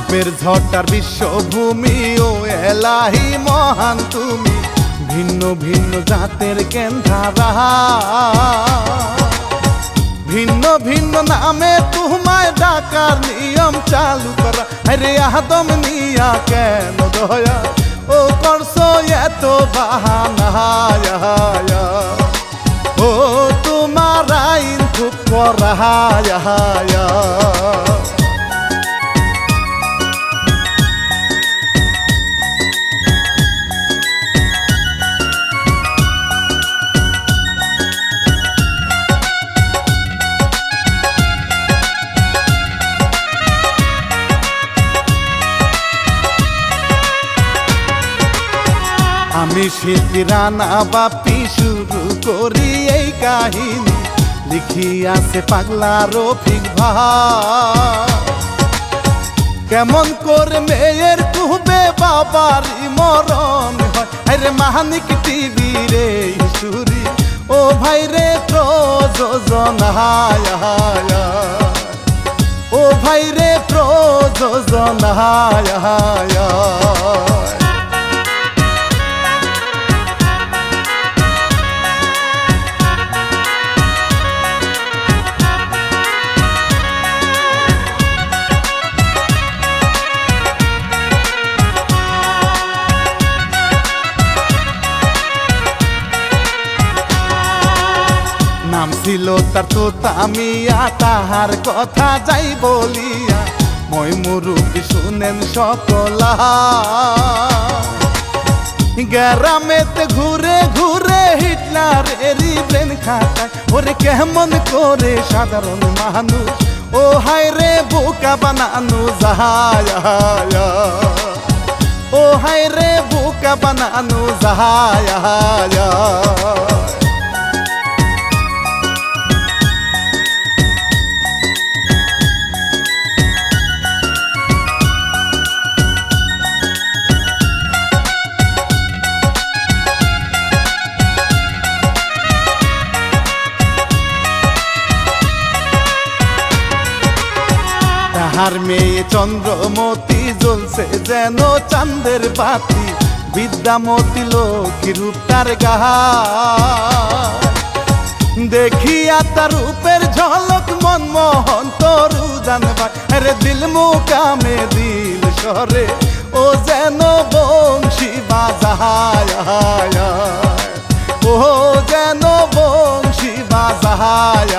রূপের ঝড়টার বিশ্বভূমি ও এলাহি মহান তুমি, ভিন্ন ভিন্ন জাতের কেন্দ্রা, ভিন্ন ভিন্ন নামে তোমায় ডাকার নিয়ম চালু করা। আরে আদম নিয়া কেন দয়া ও করছো এত বাহানা, ও তোমার আইন খুব করা। আমি শিল্পী রানা বাপি শুরু করি এই কাহিনী, লিখি আছে পাগলা রফিক ভাই। কেমন করে মেয়ের কুবে বাবারই মরণ হয়, আরে মানিক টিভি রে সুরি ও ভাই রে প্রযোজনা, ও ভাই রে প্রযোজনা। নাম ছিল তার তোতামিয়া, তাহার কথা যাই বলিয়া মই মুরুবি শুনেন সকলা। গ্রামেতে ঘুরে ঘুরে হিটলারেরই ব্রেন খাটায়, ওরে কেমন করে সাধারণ মানুষ ও হায় রে বোকা বানানো যায়, ও হায় রে বোকা বানানো যায়। তাহার মেয়ে চন্দ্রমতি জ্বলছে যেন চাঁদের বাতি, বিদ্যামতি লক্ষ্মী রূপ তার গায়। দেখিয়া তার রূপের ঝলক মনমোহন তরু জানবা, আরে দিল মুকামে দিল সরে ও যেন বংশী বাজায়, ও যেন বংশী বাজায়।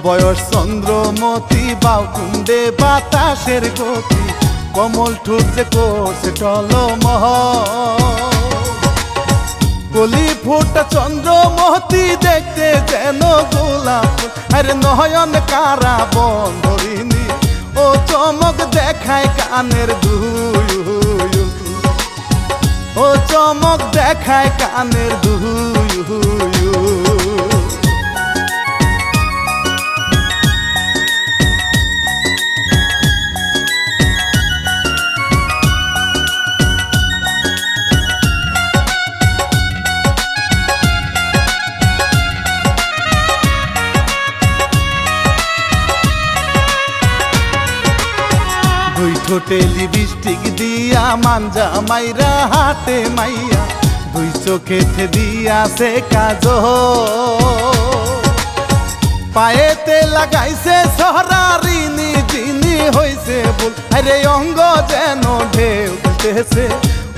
বয়স চন্দ্রমতি বাউকুণ্ডে বাতাসের গতি, কমল ঠোঁট যে করছে টলমহ। কলি ফোটা চন্দ্রমতি দেখতে যেন গোলাপ, আরে নয়ন কারা বন্ধরিনী ও চমক দেখায় কানের দুই, ও চমক দেখায় কানের দুই। দুই ঠোঁটে লিপস্টিক দিয়া মাঞ্জা মাইরা হাতে মাইয়া, দুই চোখেতে দিয়া সে কাজল, পায়েতে লাগাইছে সহরারিনী যিনি হইছে বল, আরে অঙ্গ যেন ঢেউ উঠেছে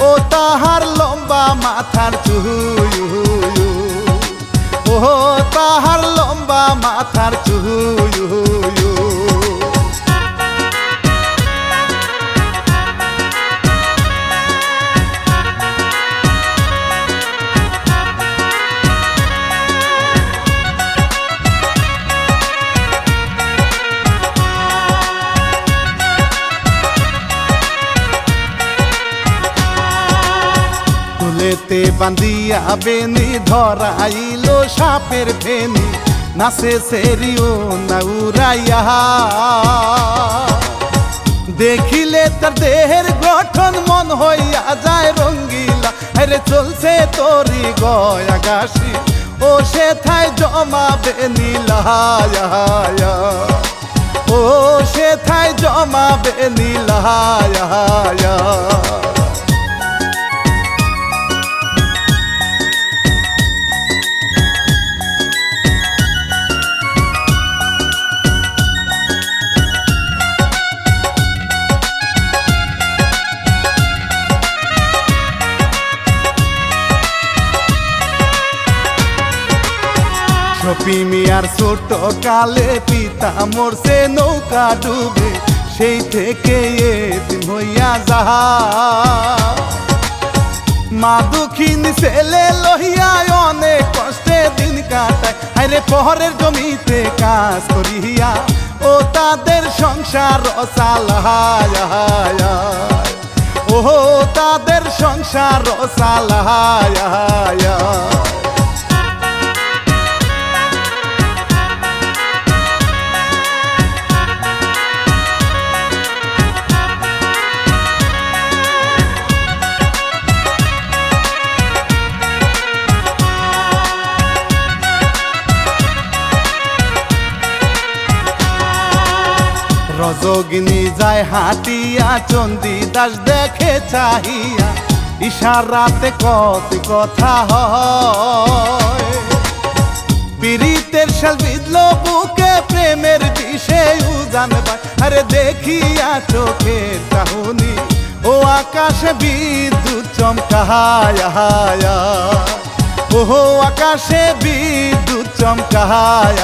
ও তাহার লম্বা মাথার চুল, ও তাহার লম্বা মাথার চুল। চুলেতে বান্ধিয়া বেনি ধরাইল সাপের ফেনি নাচে সেরিও না উড়াইয়া দেখিলে তার দেহের গঠন মন হইয়া যায় রঙ্গিলা আরে চলছে তোরি গয়া গাছি ও সে থাই জমাবে নীলায়া ও সে থাই জমাবে নীলায়া শফি মিয়ার ছোট কালে পিতা মরছে নৌকা ডুবে সেই থেকে এতিম হইয়া যাহা মা দুঃখিন ছেলে লহিয়া অনেক কষ্টে দিন কাটায় আরে পহরের জমিতে কাজ করিয়া ও তাদের সংসার চালায় ও তাদের সংসার চালায় রজগিনী যায় হাটিয়া চন্ডী দাস দেখে চাহিয়া ইশারাতে কত কথা হয় পীড়িতের শাল বিধল বুকে প্রেমের বিষে উজান পায় আরে দেখিয়া চোখের চাহনি ও আকাশে বিদ্যুৎ চমকায় ও আকাশে বিদ্যুৎ চমকায়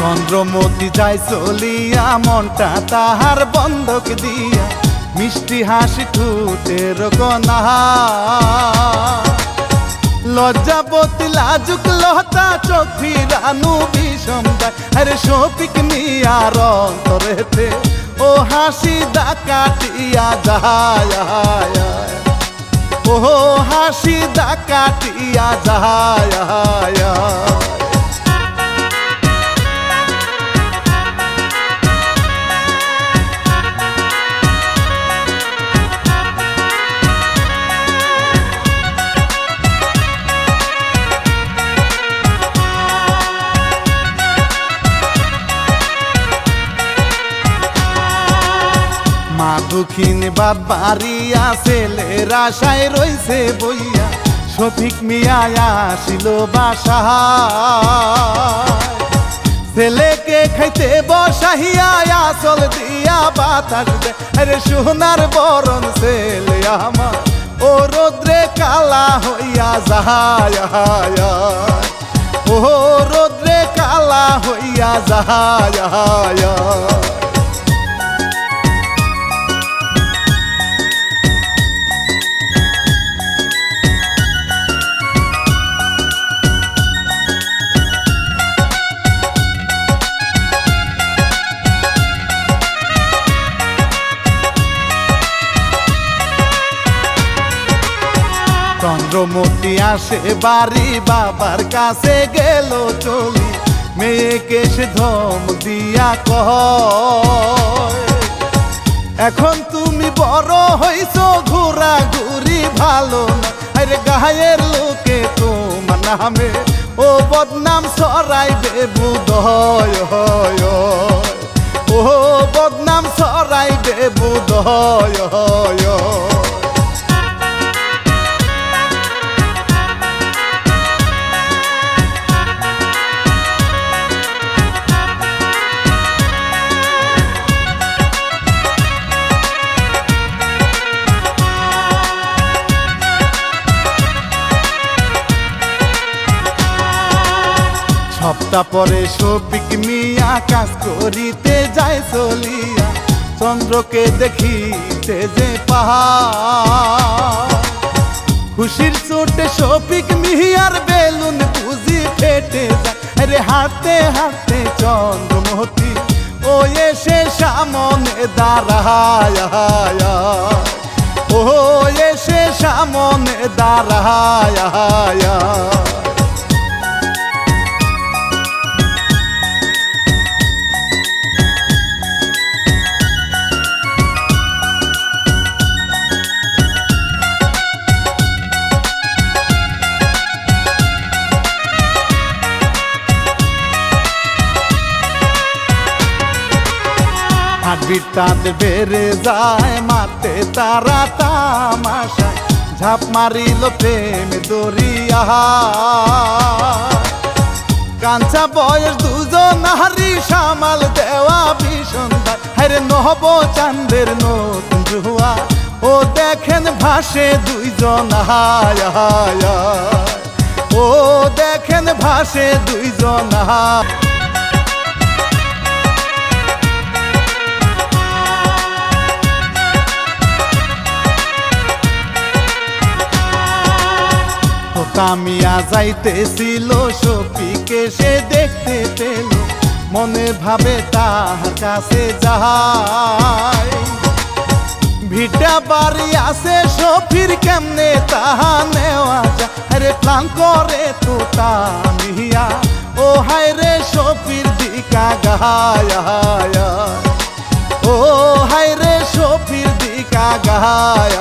চন্দ্রমতি যায় চলিয়া মনটা তাহার বন্ধক দিয়া মিষ্টি হাসি ঠুটের কনা লজ্জাবতী লাজুক লতা চোখ ফিরানু বিষম যায় আরে শফিক মিয়ার অন্তরেতে ও হাসি ডাকাটিয়া যায় ও হাসি ডাকাটিয়া যায় মা দুঃখিন বাদ বাড়িয়া ছেলের আশায় রইছে বইয়া শফিক মিয়া আসিল বাসা ছেলেকে খাইতে বসাহিয়া আসল দিয়া বাতাস দে আরে সোনার বরণ ছেলে আমার ও রোদ্রে কালা হইয়া যায় ও রোদ্রে কালা হইয়া যায় চন্দ্রমতি আসে বাড়ি বাবার কাছে গেল চলি মেয়েকে সে ধম দিয়া কয় এখন তুমি বড় হইছো ঘোরা ঘুরি ভালো না আরে গায়ের লোকে তোমার নামে ও বদনাম ছড়াইবে বুদয় ও বদনাম ছড়াইবে বুদয় ঘন্টা পরে শফিক মিয়া কাজ করিতে যায় চলিয়া, চন্দ্রকে দেখিতে যে পাহাড়। খুশির চোটে শফিক মিয়ার বেলুন বুঝি ফেটে যায়, রে হাঁটতে হাঁটতে চন্দ্রমতি ও এসে সামনে দাঁড়ায়, ও এসে সামনে দাঁড়ায়। হার্টবিট তাদের বেড়ে যায়, মাঠে তারা তামাশায় ঝাঁপ মারিল প্রেম দরিয়া। কাঞ্চা বয়স দুজন নারী সামাল দেওয়া ভীষণ দায়, হায়রে নহব চাঁদের নতুন জুয়া ও দেখেন ভাসে দুইজন, হায় হায় ও দেখেন ভাসে দুইজন। কামিয়া যাইতেছিল শফিকে সে দেখতে পেল, মনে ভাবে তাহার কাছে যায়। ভিটা বাড়ি আছে শফির কেমনে তাহা নেওয়া যায়, আরে প্লান করে তো কামিয়া ও হায় রে শফির দিকা গায়, ও হায় রে শফির দিকা গায়।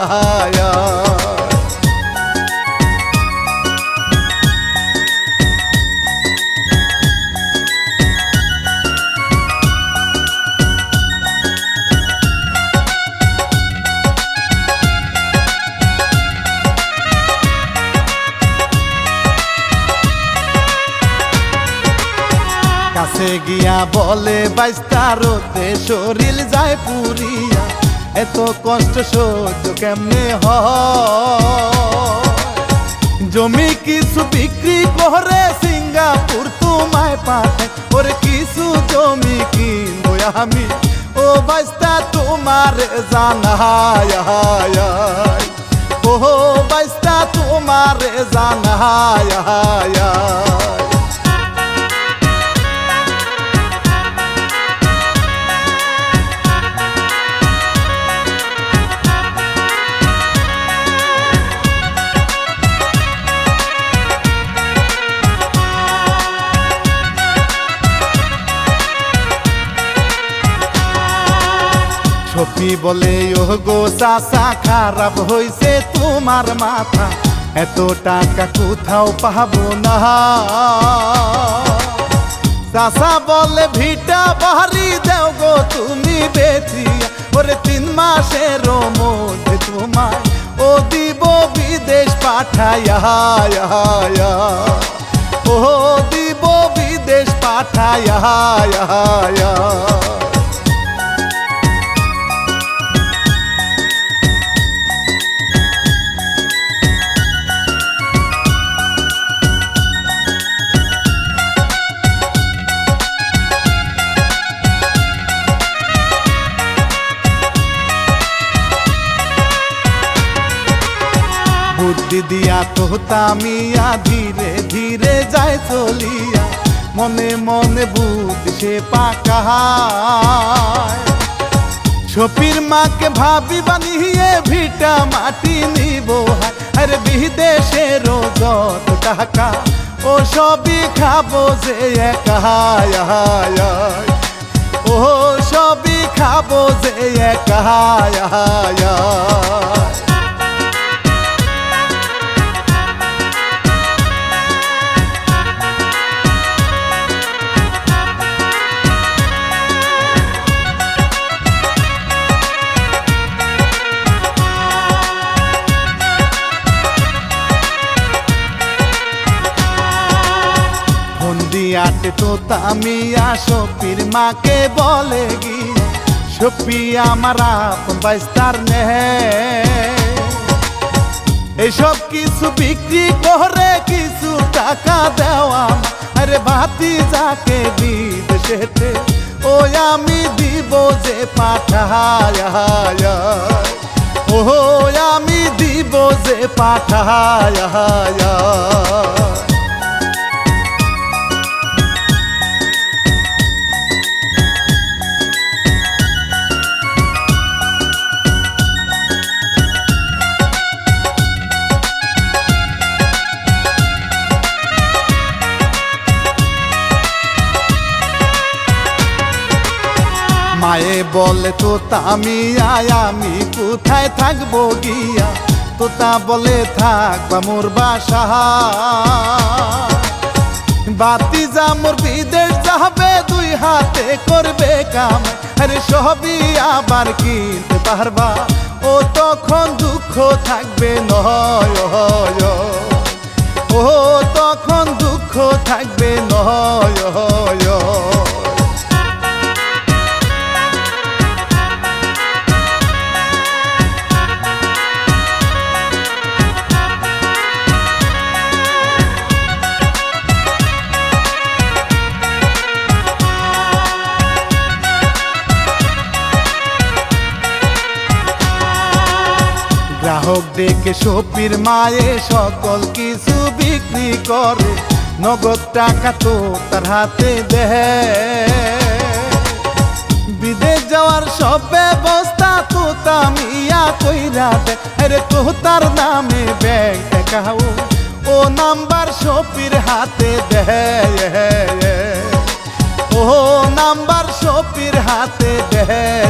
কাছে গিয়া বলে বাইস্তা রোদে শরীর যায় পুরিয়া, এত কষ্ট সহ্য কেমনে হয়। জমি কিছু বিক্রি করে সিঙ্গাপুর তোমায় পাঠায়, ওরে কিছু জমি কিনবো আমি ও বাইস্তা তোমার জানায়, ও বাইস্তা তোমার জানায়। শফি বলে ও গো চাচা খারাপ হইছে তোমার মাথা, এত টাকা কোথাও পাবো না। চাচা বলে ভিটা বাড়ি দেও গো তুমি বেচিয়া, ওরে 3 মাসের মধ্যে তোমায় ও দিব বিদেশ পাঠাইয়া, ও দিব বিদেশ পাঠাইয়া। বুদ্ধি দিয়া তোতা মিয়া ধীরে ধীরে যায় চলিয়া, মনে মনে বুদ্ধি সে পাকায়। শফির মাকে ভাবি বানিয়ে ভিটা মাটি নিব, আরে বিদেশের যত টাকা ও সবই খাবো যে একা, ও সবই খাবো যে একা। আটে তোতা মিয়া শফির মাকে বলে গিয়ে, শফি আমার আপন বাইস্তার নে, এসব কিছু বিক্রি করে কিছু টাকা দেওয়া আরে ভাতিজাকে বিদেশেতে ও আমি দিব যে পাঠায়া, ও আমি দিব যে পাঠায়া। মায়ে বলে তোতা আমি কোথায় থাকবো গিয়া, তোতা বলে থাকবা মোর বাসা। ভাতিজা মোর বিদেশ যাবে, দুই হাতে করবে কাম, আরে সবই আবার কিনতে পারবা, ও তখন দুঃখ থাকবে নয়, ও তখন দুঃখ থাকবে নয়। গ্রাহক ডেকে শপির মায়ে সকল কিছু বিক্রি করে, নগদ টাকা তো তার হাতে দেয়। বিদেশ যাওয়ার সব ব্যবস্থা তো তামিয়া কইরা দে, আরে তো তার নামে ব্যাংক অ্যাকাউন্ট ও নাম্বার শপির হাতে দেয়, ও নাম্বার শপির হাতে দেয়।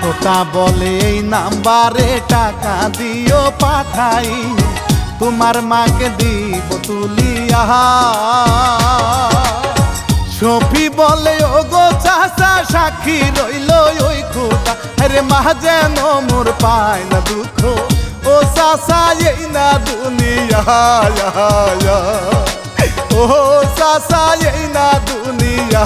তোতা বলে এই নাম্বারে টাকা দিও পাঠাই, তোমার মাকে দিব তুলিয়া। শফি বলে ও গো চাচা সাক্ষী রইল ওই খোদা, আরে মা যেন মোর পায় না দুঃখ, ও চাচা এই না দুনিয়া, ও চাচা এই না দুনিয়া।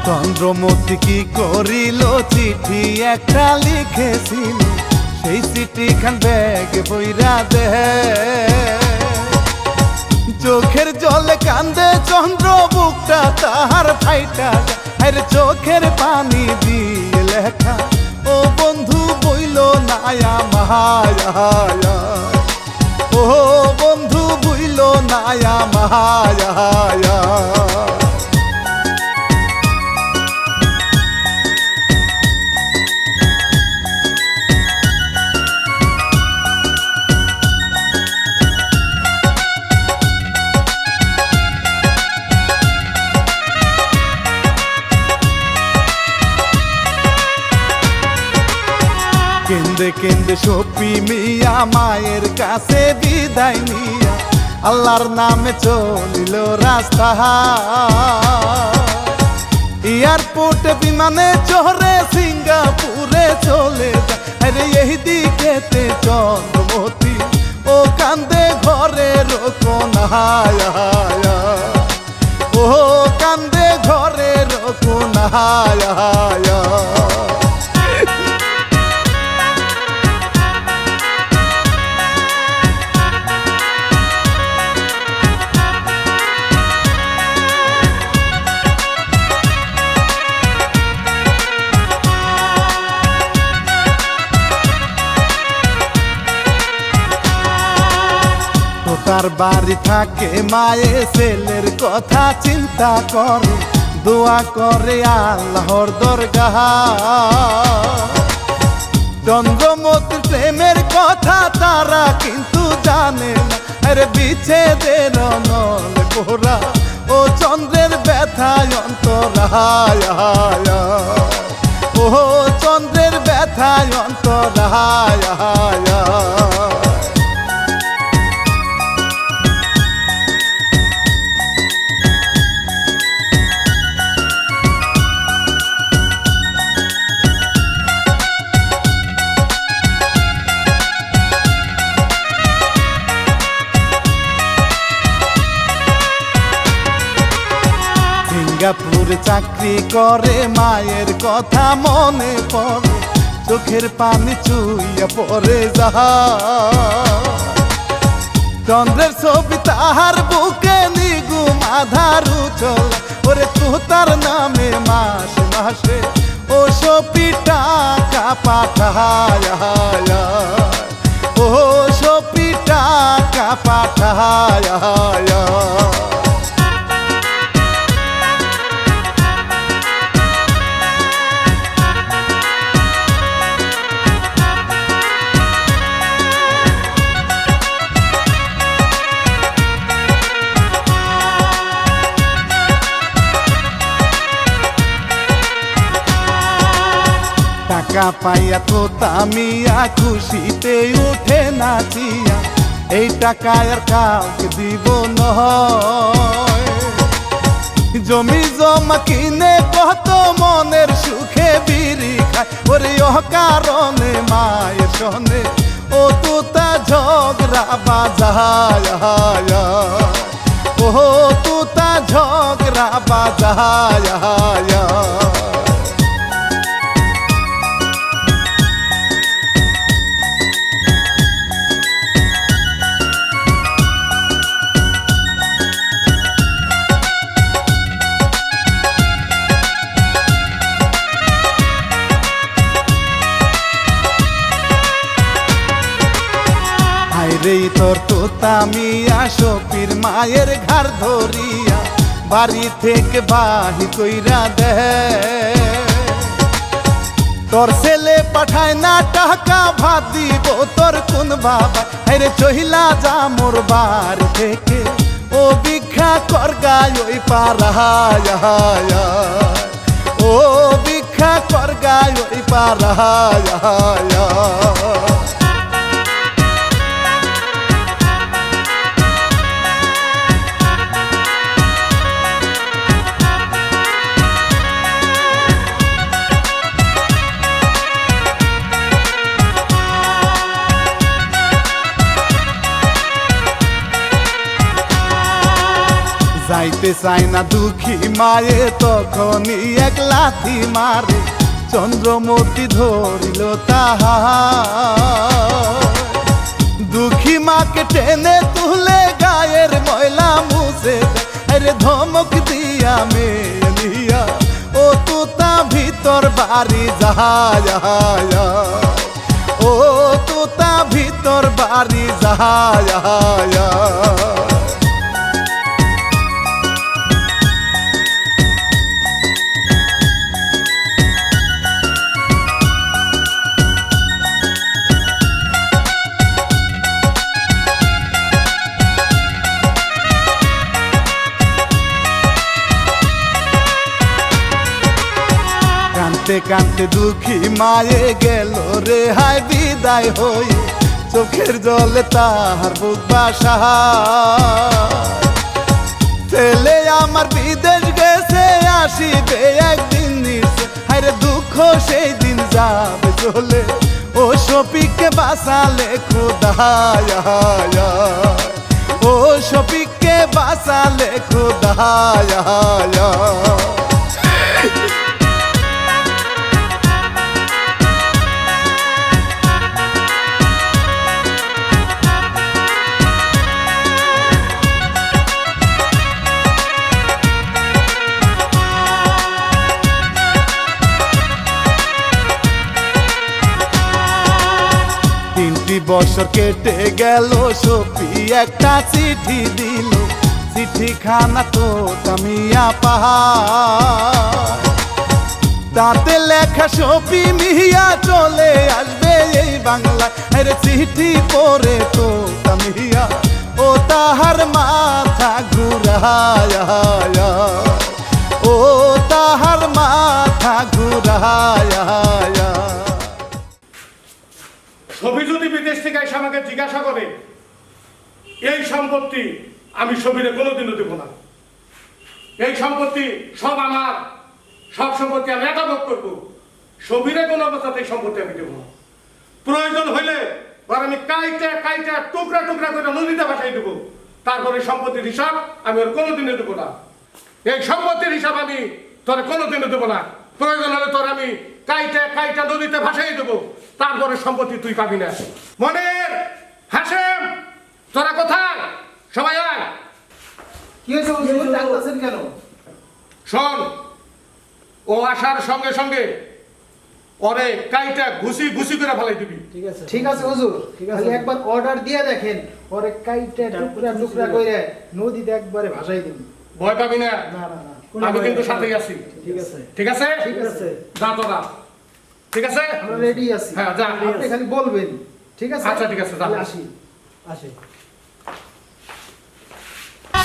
চন্দ্রমতি কি করিল, চিঠি একটা লিখেছিল, সেই চিঠি খান ব্যাগে বইরা দে। চোখের জলে কান্দে চন্দ্র, বুকটা তাহার ফাইটা, আরে চোখের পানি দিয়ে লেখা, ও বন্ধু বইল নায়া মায়া, ও বন্ধু বইল নায়া মায়া। কেন্দে কেন্দে শফি মিয়া মায়ের কাছে বিদায় নিয়া, আল্লাহর নামে চলিল রাস্তা। এয়ারপোর্টে বিমানে চড়ে সিঙ্গাপুরে চলে যায়, আরে এই দিকেতে চন্দ্রমতি ও কান্দে ঘরের কোনায়, ও কান্দে ঘরের কোনায়। তার বাড়ি থাকে মায়ে ছেলের কথা চিন্তা করে, দোয়া করে আল্লাহর দরগাহ। চন্দ্রমতির প্রেমের কথা তারা কিন্তু জানে না, আরে বিচ্ছেদের নল পোড়া, ও ও চন্দ্রের ব্যথায় অন্তরায়, ও চন্দ্রের ব্যথায় অন্তরায়। সিঙ্গাপুর চাকরি করে, মায়ের কথা মনে পড়ে, চোখের পানি চুইয়া পড়ে যাহা। চন্দ্রের ছবি তাহার বুকে নিগুম আধার উচল, ওরে তুতার নামে মাসে মাসে ও সপি টাকা পাঠায়, ও সপি টাকা পাঠায়। টাকা পাইয়া তো তামিয়া খুশিতে উঠে নাচিয়া, এই টাকা আর কাউকে দিব নয়। জমি জমা কিনে কত মনের সুখে বিড়ি খায়, ওরে কারণে মায়ের সনে ও তুতা ঝগড়া বাজায়, ও তুতা ঝগড়া বাজায়। রে তোর তোতা মিয়া সপির মায়ের ঘাড় ধরিয়া বাড়ি থেকে বাহি কইরা দে, তোর ছেলে পাঠায় না টাকা ভাত দিব তোর কোন বাবা, রে চহিলা যা মোর বাড়ি থেকে ও ভিক্ষা কর গায় ওই পাড়ায়, ও ভিক্ষা কর গায় ওই পাড়ায়। যাইতে চাই না দুঃখী মায়ে তখনই এক লাথি মারে, চন্দ্রমতি ধরিল তাহার। দুঃখী মাকে টেনে তুলে গায়ের ময়লা মুছে রে ধমক দিয়া মেয়ে নিয়া ও তুতা ভিতর বাড়ি যায়, ও তুতা ভিতর বাড়ি যায়। কাঁদতে কাঁদতে দুঃখী মায়ে গেল রে হায় বিদায় হই, চোখের জলে তাহার বুক বাসা। ছেলে আমার বিদেশ গেছে আসিবে একদিন নিচে, হায়রে দুঃখ সেই দিন যাবে চলে, ও শফিককে বাঁচালে খোদায়, ও শফিককে বাঁচালে খোদায়। বছর কেটে গেল, সফি একটা চিঠি দিল, চিঠি খানা তো তামিয়া পাহাড়। তাতে লেখা সফি মিয়া চলে আসবে এই বাংলা, আরে চিঠি পড়ে তো তামিয়া ও তাহার মাথা ঘুরায়া ও তাহার মাথা ঘুরায়া ছবি যদি বিদেশ থেকে এসে আমাকে জিজ্ঞাসা করে এই সম্পত্তি আমি ছবিরে কোনোদিনও দেব না। এই সম্পত্তি সব আমার, সব সম্পত্তি আমি একা ভোগ করবো। ছবিরে কোনো অবস্থাতে এই সম্পত্তি আমি দেব না। প্রয়োজন হইলে আর আমি কাইটা কাইটা টুকরা টুকরা করে নদীতে ভাসাই দেবো। তারপরে সম্পত্তির হিসাব আমি ওর কোনোদিনও দেবো না। এই সম্পত্তির হিসাব আমি তোর কোনোদিনও দেবো না। প্রয়োজন হলে তোর আমি কাইটা কাইটা নদীতে ভাসাই দেবো। তারপরে সম্পত্তি তুই পাবি না। মনের হাসেম, তোরা কোথায়? সবাই আয়। কি হয়েছে হুজুর, ডাকতেছেন কেন? শোন, ও আসার সঙ্গে সঙ্গে ওরে কাইটা ঘুষি ঘুষি করে ফেলাই দিবি। ঠিক আছে হুজুর, খালি একবার অর্ডার দিয়ে দেখেন, পরে কাইটা টুকরা টুকরা করে নদীতে একবারে ভাসাই দিন। ভয় পাবি না, না না না, আমি কিন্তু সাথেই আছি। ঠিক আছে ঠিক আছে? ঠিক আছে, যা তোরা। ঠিক আছে, আমরা রেডি আছি। হ্যাঁ যা, আপনি খালি বলবেন। ঠিক আছে, আচ্ছা ঠিক আছে, যা। তাহলে আসি।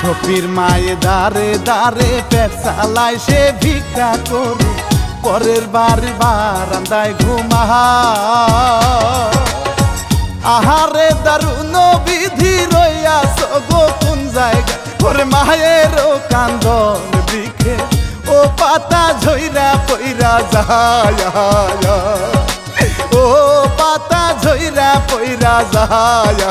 ছপির মায়ে দারে দারে পেট চালায় সে ভিক্ষা করে পরের বাড়ি বারান্দায় ঘুমা আহারে দারুণ বিধি রইয়াছ গো কোন জায়গা ওরে মায়ের কান্দন দিকে ও পাতা ঝইরা পইরা যায় ও পাতা ঝইরা পইরা যায়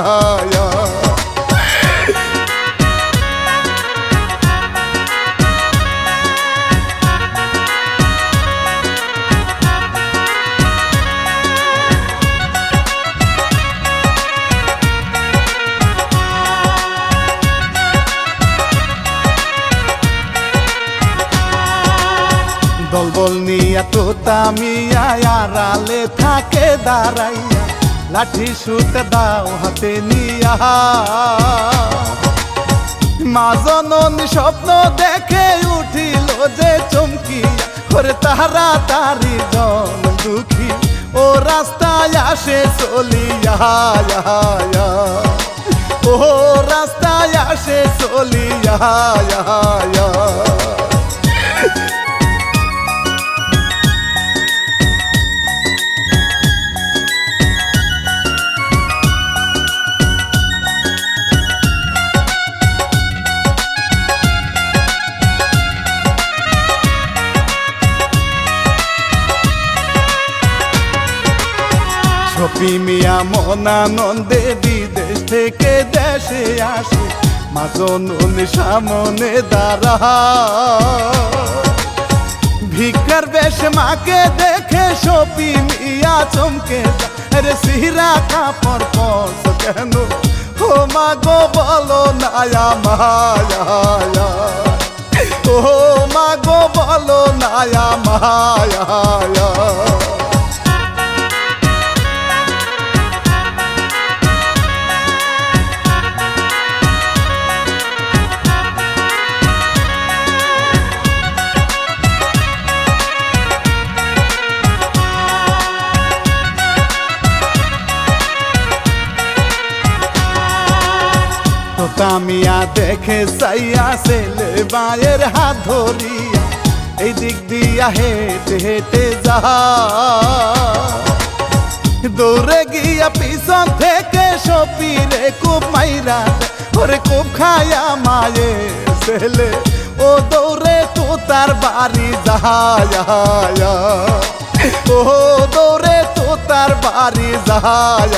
দলবল নিয়া তো তামিয়া আড়ালে থাকে দাঁড়াইয়া লাঠি সুতে দাও হাতে নিয়া মা জননী স্বপ্ন দেখে উঠিল যে চমকিয়া ওরে তারা তারি জন দুঃখী ও রাস্তায় আসে চলিয়া ও রাস্তায় আসে চলিয়া ছপি মিয়া মনানন্দে বিদেশ থেকে দেশে আসে মা জননী সামনে দাঁড়া ভিক্ষার বেশ মাকে দেখে ছপি মিয়া চমকে রে সিরা কাপড় পস কেন ও মা গো বলো নায়া মায়া ও মা গো বলো নায়া মায়া তামিয়া দেখে চাইয়া ছেলে মায়ের হাত ধরিয়া এই দিক দিয়া হেঁটে হেঁটে যা দৌড়ে গিয়া পিছন থেকে সপিরে খুব মাইরা ওরে খুব খায়া মায়ে ছেলে ও দৌড়ে তো তার বাড়ি যায় ও দৌড়ে তো তার বাড়ি যায়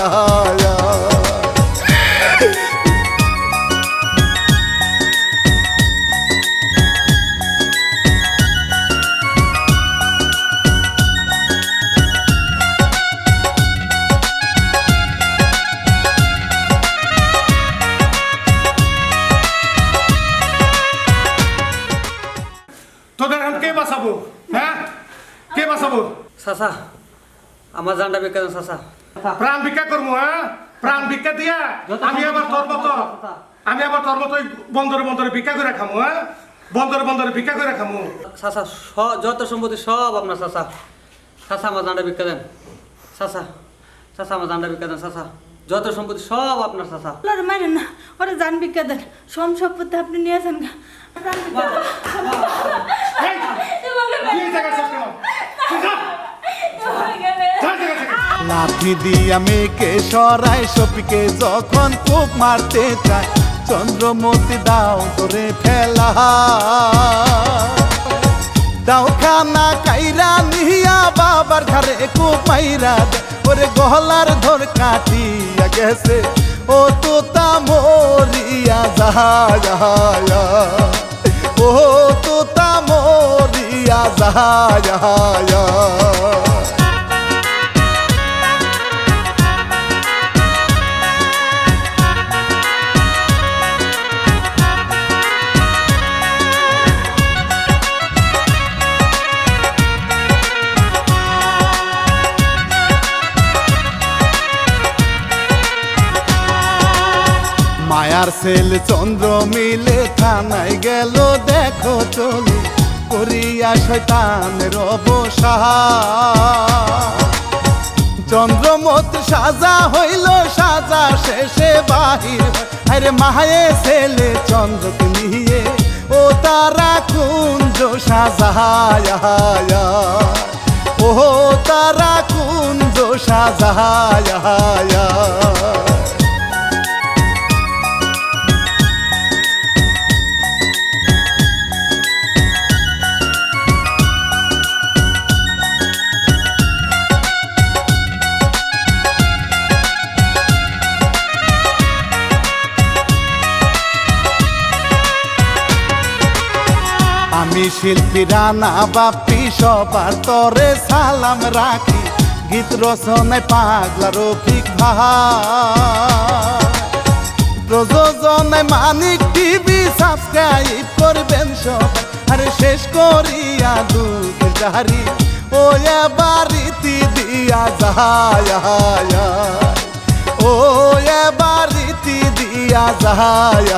তোদের এখন কে বাঁচাবো? হ্যাঁ, কে বাঁচাবো? চাচা আমার জানটা বিক্রি করেন চাচা। প্রাণ ভিক্ষা করবো? হ্যাঁ, প্রাণ ভিক্ষা দিয়া আমি আবার তোর মতো ওই বন্দরে বন্দরে ভিক্ষা করে খামো? হ্যাঁ, বন্দরে বন্দরে ভিক্ষা করে খামো? চাচা যত সম্পত্তি সব আপনার চাচা। চাচা আমার জানটা বিক্রি দেন চাচা। চাচা আমার জানটা বিক্রি দেন চাচা। যত সম্পত্তি সব আপনার চাচা। ওরা মারেন না, ওরা জান ভিক্ষা দেন, সম্পত্তি আপনি নিয়ে যান গা। জান ভিক্ষা দেন। এই, তুই এই জায়গায় আছিস কেন? তুই যা। যা জায়গা থেকে। লাঠি দিয়া মেয়েকে সরাই সপিকে যখন কোপ মারতে চায় চন্দ্রমতি দাও করে ফেলা দাও খানা কাইরা নিয়া বাবার ঘরে কোপ মাইরা ওরে গহলার ধর কাটিয়া গেছে ও তো তা মরিয়া যায় ও তো তা মরিয়া যায় মায়ার সেল চন্দ্র মিলে থানায় গেল দেখো চলি করিয়া শয়তানের অবসান চন্দ্রমত সাজা হইল সাজা শেষে বাহির আরে মায়ে ছেলে চন্দ্রকে নিয়ে ও তারা কুঞ্জ সাজায় ও তারা কুঞ্জ সাজায় আমি শিল্পী রানা বাপি সবার তরে সালাম রাখি গীত রচনায় পাগলা রফিক ভাই প্রযোজনায় মানিক টিভি সাবস্ক্রাইব করবেন সবাই আরে শেষ করিয়া দুঃখের জারি ও এবার রীতি দিয়া যায় ও এবার রীতি দিয়া যায়